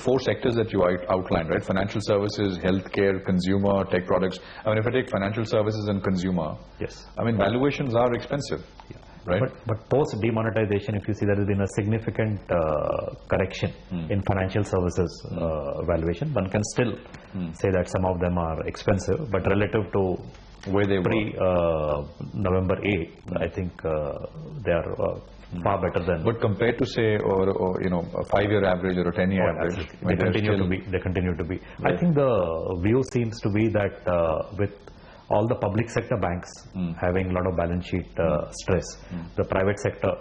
four sectors that you outlined, right? Financial services, healthcare, consumer, tech products. I mean, if I take financial services and consumer, yes, I mean, valuations are expensive. Yeah. Right. But post demonetization, if you see, there has been a significant correction in financial services valuation. One can still say that some of them are expensive, but relative to where they were November 8, I think they are far better than. But compared to say, or you know, a 5-year average or a 10-year average, they continue to be. They continue to be. Right. I think the view seems to be that with all the public sector banks having a lot of balance sheet stress, the private sector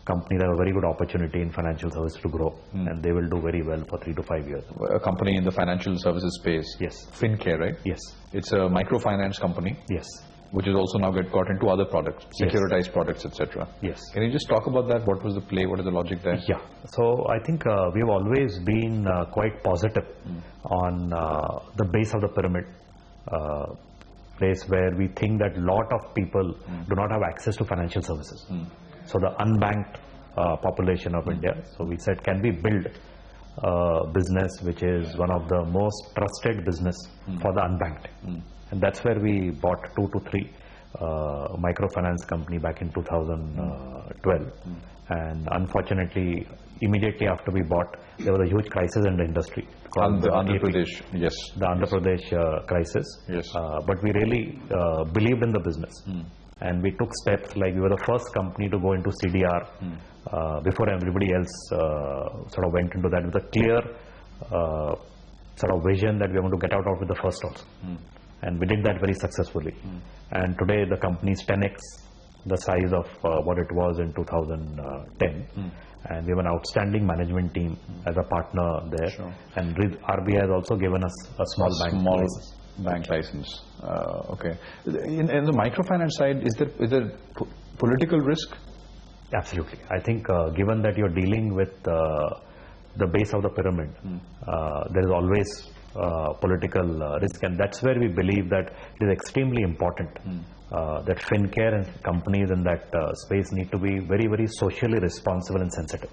companies have a very good opportunity in financial services to grow, and they will do very well for 3 to 5 years. A company in the financial services space, yes, FinCare, right? Yes, it's a microfinance company. Yes, which is also now got into other products, securitized products, etc. Yes. Can you just talk about that? What was the play? What is the logic there? Yeah. So I think we've always been quite positive on the base of the pyramid. Place where we think that a lot of people do not have access to financial services. So the unbanked population of India. So we said, can we build a business which is one of the most trusted business for the unbanked? And that's where we bought 2 to 3 microfinance company back in 2012. And unfortunately, immediately after we bought, there was a huge crisis in the industry. The Andhra Pradesh, yes. The Andhra Pradesh crisis. Yes. But we really believed in the business. And we took steps, like we were the first company to go into CDR before everybody else sort of went into that with a clear sort of vision that we want to get out of it the first also. And we did that very successfully. And today the company is 10x the size of what it was in 2010. And we have an outstanding management team as a partner there. Sure. And RBI has also given us a small bank license. Okay. In the microfinance side, is there political risk? Absolutely. I think given that you're dealing with the base of the pyramid, there is always political risk, and that's where we believe that it is extremely important that FinCare and companies in that space need to be very, very socially responsible and sensitive.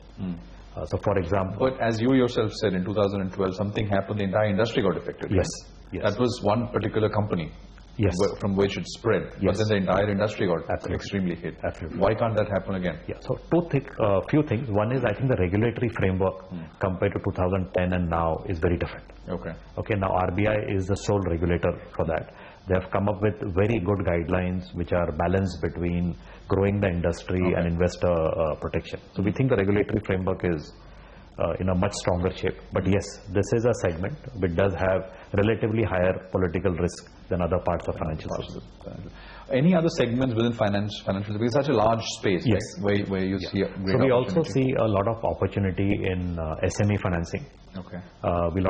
So for example... But as you yourself said, in 2012, something happened, the entire industry got affected. Yes. Right? Yes. That was one particular company. Yes. From which it spread. Yes. But then the entire industry got extremely hit. Absolutely. Why can't that happen again? Yeah. So few things. One is, I think the regulatory framework compared to 2010 and now is very different. Okay. Okay. Now RBI is the sole regulator for that. They have come up with very good guidelines which are balanced between growing the industry and investor protection. So we think the regulatory framework is in a much stronger shape. But yes, this is a segment which does have relatively higher political risk than other parts of financial services. Any other segments within financial services? It's such a large space, yes, right? where you see a great So we also see a lot of opportunity in SME financing. Okay. We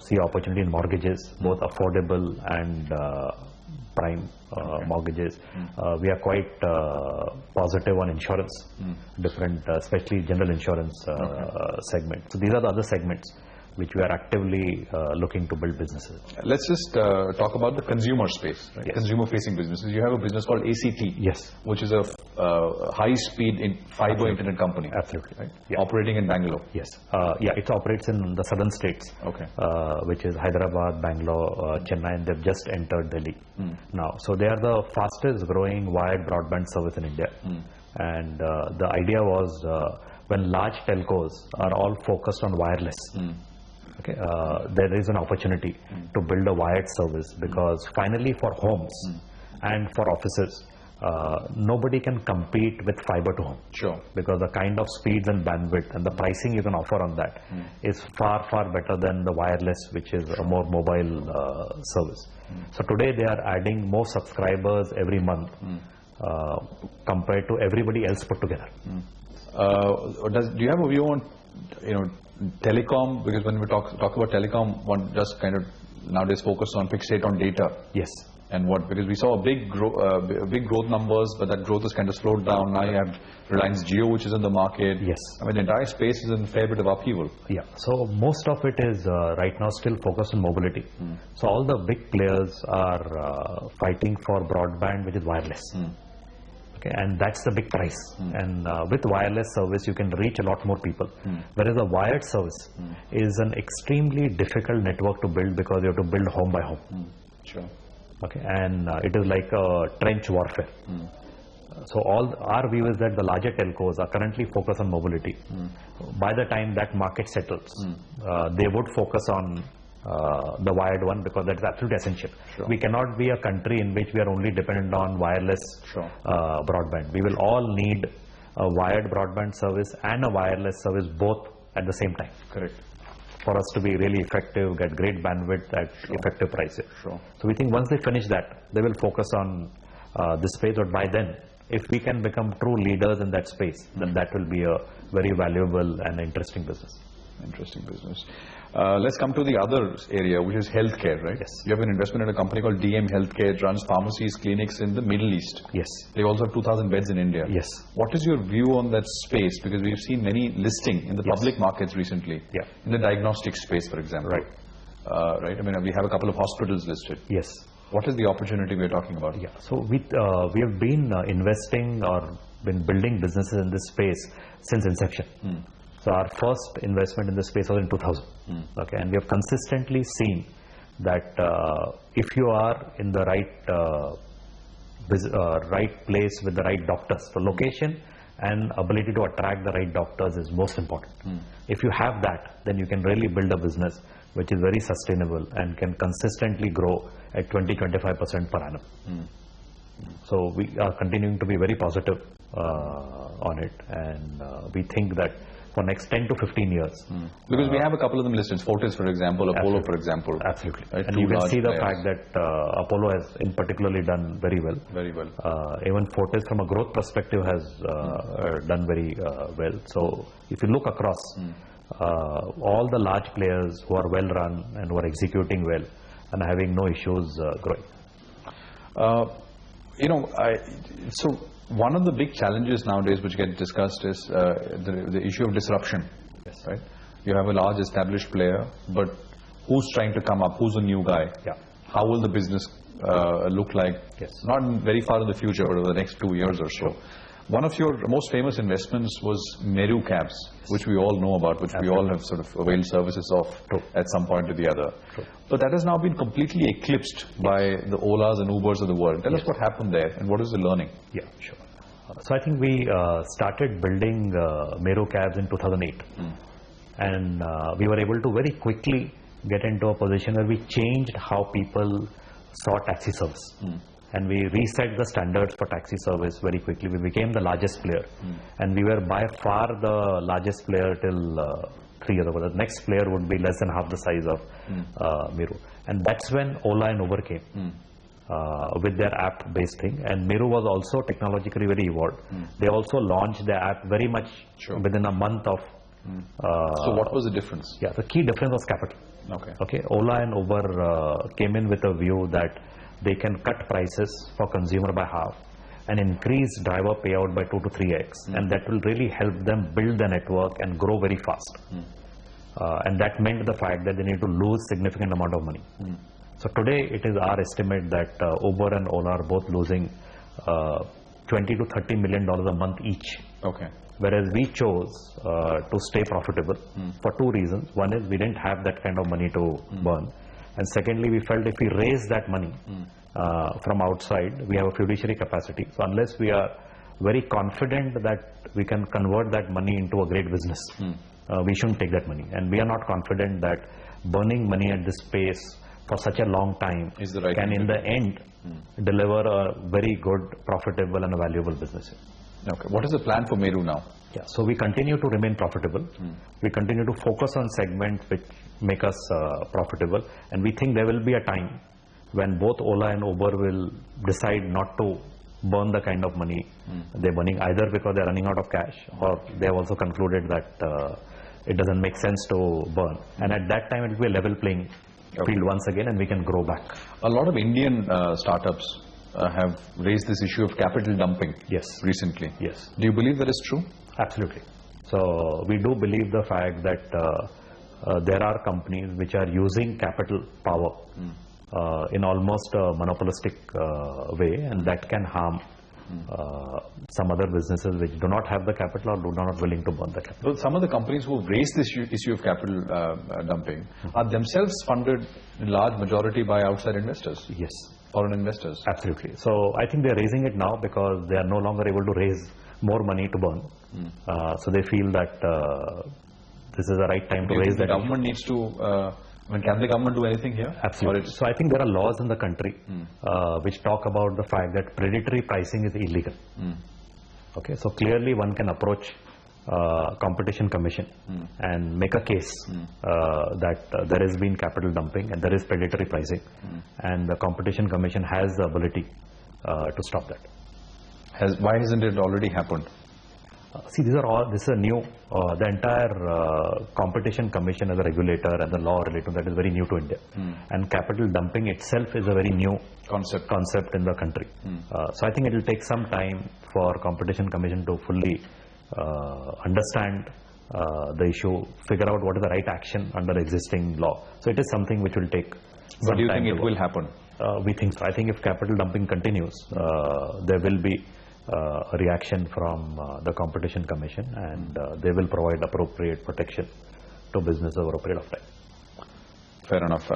see opportunity in mortgages, both affordable and prime mortgages. We are quite positive on insurance, different, especially general insurance segment. So these are the other segments which we are actively looking to build businesses. Let's just talk about the consumer space, right? Yes. Consumer-facing businesses. You have a business called ACT, yes, which is a high-speed fiber internet company. Absolutely, right? Yeah. Operating in Bangalore. Yes, yeah, it operates in the southern states. Okay. Which is Hyderabad, Bangalore, Chennai, and they've just entered Delhi now. So they are the fastest-growing wired broadband service in India. And the idea was when large telcos are all focused on wireless. Okay, there is an opportunity to build a wired service, because finally for homes and for offices, nobody can compete with fiber to home. Sure. Because the kind of speeds and bandwidth and the pricing you can offer on that is far, far better than the wireless, which is a more mobile service. So today they are adding more subscribers every month compared to everybody else put together. Do you have a view on, telecom? Because when we talk about telecom, one just kind of nowadays focus on fixate on data. Yes. And because we saw a big growth numbers, but that growth has kind of slowed down. Now you have Reliance Jio, which is in the market. Yes. I mean, the entire space is in a fair bit of upheaval. Yeah. So most of it is right now still focused on mobility. So all the big players are fighting for broadband, which is wireless. Okay, and that's the big price. And with wireless service, you can reach a lot more people. Whereas a wired service is an extremely difficult network to build because you have to build home by home. Sure. Okay, and it is like a trench warfare. So all our view is that the larger telcos are currently focused on mobility. By the time that market settles, they would focus on the wired one because that is absolutely essential. Sure. We cannot be a country in which we are only dependent on wireless broadband. We will all need a wired broadband service and a wireless service both at the same time. Correct. For us to be really effective, get great bandwidth at effective prices. Sure. So we think once they finish that, they will focus on this space. But by then, if we can become true leaders in that space, then that will be a very valuable and interesting business. Interesting business. Let's come to the other area, which is healthcare, right? Yes. You have an investment in a company called DM Healthcare. It runs pharmacies, clinics in the Middle East. Yes. They also have 2,000 beds in India. Yes. What is your view on that space? Because we've seen many listing in the public markets recently. Yeah. In the diagnostic space, for example. Right. Right. I mean, we have a couple of hospitals listed. Yes. What is the opportunity we're talking about? Yeah. So we have been investing or been building businesses in this space since inception. So our first investment in this space was in 2000. Okay, and we have consistently seen that if you are in the right place with the right doctors, the location and ability to attract the right doctors is most important. If you have that, then you can really build a business which is very sustainable and can consistently grow at 20-25% per annum. So we are continuing to be very positive on it, and we think that for next 10 to 15 years. Because we have a couple of them listed, Fortis for example, Apollo for example. Absolutely. Right? And you can see the fact that Apollo has in particularly done very well. Very well. Even Fortis from a growth perspective has done very well. So if you look across, all the large players who are well run and who are executing well and having no issues growing. So one of the big challenges nowadays which get discussed is the issue of disruption. Yes. Right? You have a large established player, but who's trying to come up? Who's the new guy? Yeah. How will the business look like? Yes. Not very far in the future, but over the next 2 years or so. Sure. One of your most famous investments was Meru Cabs, which we all know about, which we all have sort of availed services of at some point or the other. But that has now been completely eclipsed by the Olas and Ubers of the world. Tell us what happened there and what is the learning? Yeah, sure. So I think we started building Meru Cabs in 2008. And we were able to very quickly get into a position where we changed how people saw taxi service. And we reset the standards for taxi service very quickly. We became the largest player. And we were by far the largest player till 3 years ago. The next player would be less than half the size of Meru. And that's when Ola and Uber came with their app-based thing. And Meru was also technologically very evolved. They also launched their app very much within a month of... so what was the difference? Yeah, the key difference was capital. Okay. Ola and Uber came in with a view that they can cut prices for consumer by half and increase driver payout by 2 to 3x, and that will really help them build the network and grow very fast. And that meant the fact that they need to lose significant amount of money. So today it is our estimate that Uber and Ola are both losing $20 to $30 million a month each. Okay. Whereas we chose to stay profitable for 2 reasons. One is we didn't have that kind of money to burn. And secondly, we felt if we raise that money from outside, we have a fiduciary capacity. So unless we are very confident that we can convert that money into a great business, we shouldn't take that money. And we are not confident that burning money at this pace for such a long time is the right can in the end deliver a very good, profitable and a valuable business. Okay. What is the plan for Meru now? Yeah, so we continue to remain profitable. We continue to focus on segments which make us profitable, and we think there will be a time when both Ola and Uber will decide not to burn the kind of money they're burning, either because they're running out of cash or they have also concluded that it doesn't make sense to burn. And at that time it will be a level playing field once again, and we can grow back. A lot of Indian startups have raised this issue of capital dumping recently. Yes. Do you believe that is true? Absolutely. So we do believe the fact that there are companies which are using capital power in almost a monopolistic way, and that can harm some other businesses which do not have the capital or do not willing to burn the capital. Well, some of the companies who have raised this issue of capital dumping are themselves funded in large majority by outside investors. Yes. Foreign investors. Absolutely. So I think they are raising it now because they are no longer able to raise more money to burn. So they feel that this is the right time to raise that. The government needs to... can the government do anything here? Absolutely. So I think there are laws in the country which talk about the fact that predatory pricing is illegal. Okay, so clearly one can approach Competition Commission and make a case that there has been capital dumping and there is predatory pricing, and the Competition Commission has the ability to stop that. Why hasn't it already happened? See, this is a new, the entire Competition Commission as a regulator and the law related to that is very new to India. And capital dumping itself is a very new concept in the country. So I think it will take some time for Competition Commission to fully understand the issue, figure out what is the right action under existing law. So it is something which will take some time. But do you think it will happen? We think so. I think if capital dumping continues, there will be a reaction from the Competition Commission, and they will provide appropriate protection to business over a period of time. Fair enough.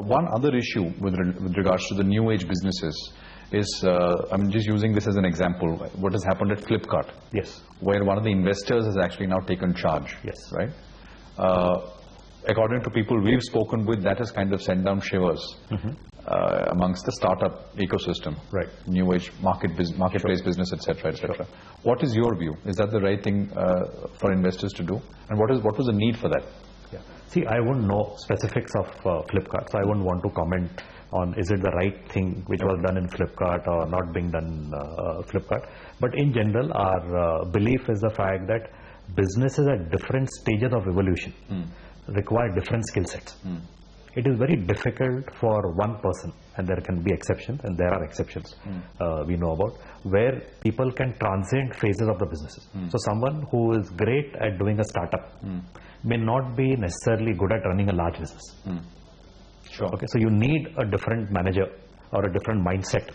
One other issue with regards to the new age businesses is, I'm just using this as an example, what has happened at Flipkart. Yes. Where one of the investors has actually now taken charge. Yes. Right? According to people we've spoken with, that has kind of sent down shivers amongst the startup ecosystem. Right. New age marketplace business, etc., etc. Sure. What is your view? Is that the right thing for investors to do? And what was the need for that? Yeah. See, I wouldn't know specifics of Flipkart, so I wouldn't want to comment on is it the right thing which was done in Flipkart or not being done in Flipkart. But in general, our belief is the fact that businesses at different stages of evolution require different skill sets. It is very difficult for one person, and there can be exceptions, and there are exceptions we know about, where people can transcend phases of the businesses. So someone who is great at doing a startup may not be necessarily good at running a large business. Sure. Okay, so you need a different manager or a different mindset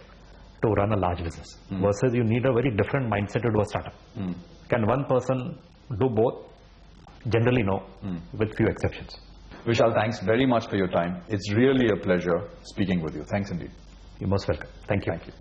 to run a large business versus you need a very different mindset to do a startup. Can one person do both? Generally no, with few exceptions. Vishal, thanks very much for your time. It's really a pleasure speaking with you. Thanks indeed. You're most welcome. Thank you. Thank you.